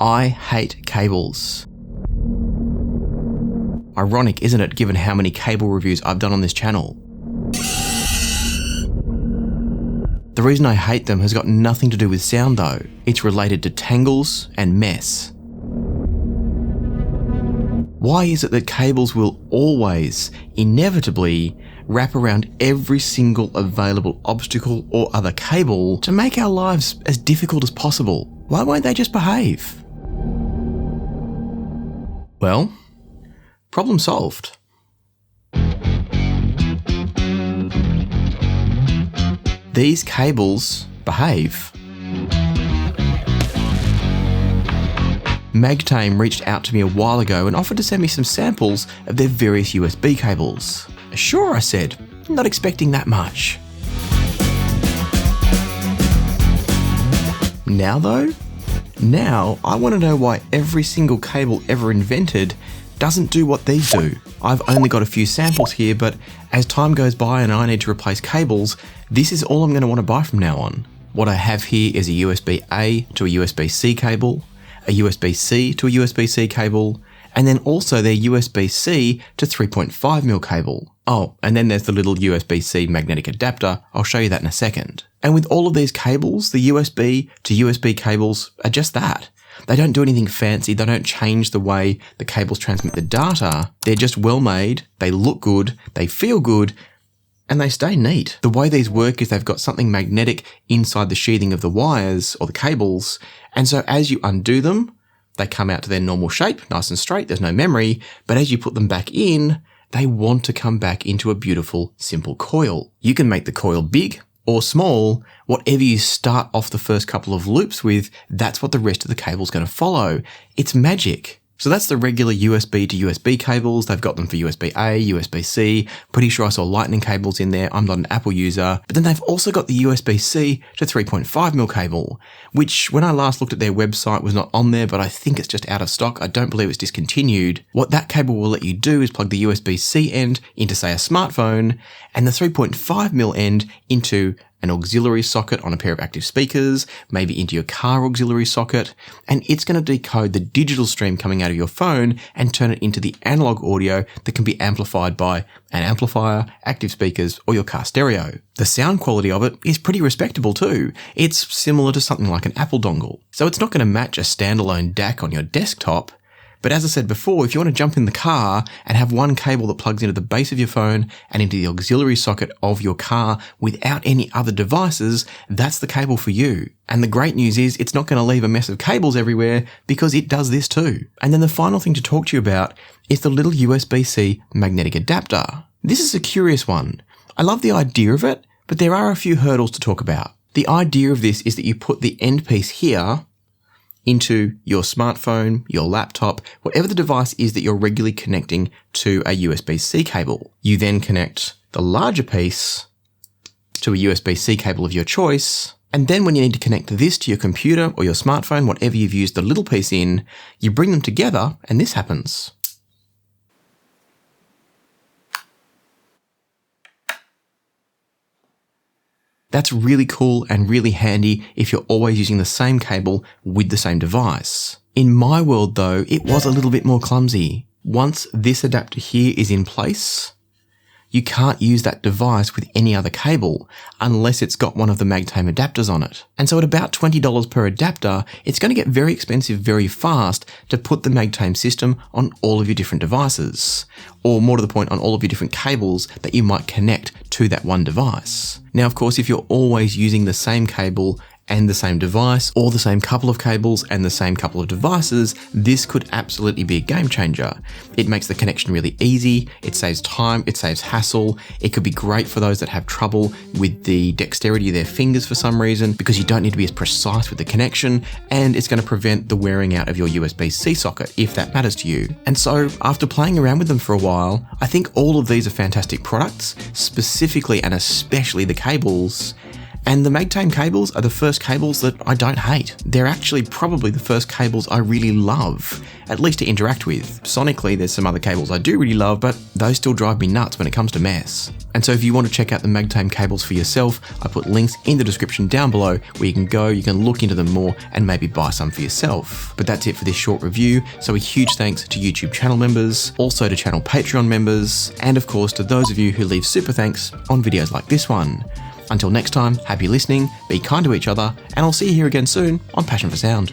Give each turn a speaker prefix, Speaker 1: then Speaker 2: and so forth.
Speaker 1: I hate cables. Ironic, isn't it, given how many cable reviews I've done on this channel? The reason I hate them has got nothing to do with sound though. It's related to tangles and mess. Why is it that cables will always, inevitably, wrap around every single available obstacle or other cable to make our lives as difficult as possible? Why won't they just behave? Well, problem solved. These cables behave. Magtame reached out to me a while ago and offered to send me some samples of their various USB cables. Sure, I said, not expecting that much. Now though? Now I want to know why every single cable ever invented doesn't do what these do. I've only got a few samples here, but as time goes by and I need to replace cables, this is all I'm going to want to buy from now on. What I have here is a USB-A to a USB-C cable, a USB-C to a USB-C cable, and then also their USB-C to 3.5mm cable. Oh, and then there's the little USB-C magnetic adapter. I'll show you that in a second. And with all of these cables, the USB to USB cables are just that. They don't do anything fancy, they don't change the way the cables transmit the data. They're just well made, they look good, they feel good, and they stay neat. The way these work is they've got something magnetic inside the sheathing of the wires or the cables, and so as you undo them, they come out to their normal shape, nice and straight, there's no memory, but as you put them back in, they want to come back into a beautiful, simple coil. You can make the coil big or small, whatever you start off the first couple of loops with, that's what the rest of the cable's going to follow. It's magic. So that's the regular USB to USB cables. They've got them for USB-A, USB-C. Pretty sure I saw lightning cables in there. I'm not an Apple user. But then they've also got the USB-C to 3.5mm cable, which when I last looked at their website was not on there, but I think it's just out of stock. I don't believe it's discontinued. What that cable will let you do is plug the USB-C end into, say, a smartphone and the 3.5mm end into an auxiliary socket on a pair of active speakers, maybe into your car auxiliary socket, and it's going to decode the digital stream coming out of your phone and turn it into the analog audio that can be amplified by an amplifier, active speakers, or your car stereo. The sound quality of it is pretty respectable too. It's similar to something like an Apple dongle. So it's not going to match a standalone DAC on your desktop, but as I said before, if you want to jump in the car and have one cable that plugs into the base of your phone and into the auxiliary socket of your car without any other devices, that's the cable for you. And the great news is it's not going to leave a mess of cables everywhere because it does this too. And then the final thing to talk to you about is the little USB-C magnetic adapter. This is a curious one. I love the idea of it, but there are a few hurdles to talk about. The idea of this is that you put the end piece here into your smartphone, your laptop, whatever the device is that you're regularly connecting to a USB-C cable. You then connect the larger piece to a USB-C cable of your choice, and then when you need to connect this to your computer or your smartphone, whatever you've used the little piece in, you bring them together and this happens. That's really cool and really handy if you're always using the same cable with the same device. In my world though, it was a little bit more clumsy. Once this adapter here is in place, you can't use that device with any other cable unless it's got one of the Magtame adapters on it. And so at about $20 per adapter, it's going to get very expensive very fast to put the Magtame system on all of your different devices, or more to the point, on all of your different cables that you might connect to that one device. Now, of course, if you're always using the same cable and the same device, or the same couple of cables and the same couple of devices, this could absolutely be a game changer. It makes the connection really easy, it saves time, it saves hassle, it could be great for those that have trouble with the dexterity of their fingers for some reason, because you don't need to be as precise with the connection, and it's going to prevent the wearing out of your USB-C socket, if that matters to you. And so, after playing around with them for a while, I think all of these are fantastic products, specifically and especially the cables, And the Magtame cables are the first cables that I don't hate. They're actually probably the first cables I really love, at least to interact with. Sonically, there's some other cables I do really love, but those still drive me nuts when it comes to mess. And so if you want to check out the Magtame cables for yourself, I put links in the description down below where you can go, you can look into them more and maybe buy some for yourself. But that's it for this short review. So a huge thanks to YouTube channel members, also to channel Patreon members, and of course to those of you who leave super thanks on videos like this one. Until next time, happy listening, be kind to each other, and I'll see you here again soon on Passion for Sound.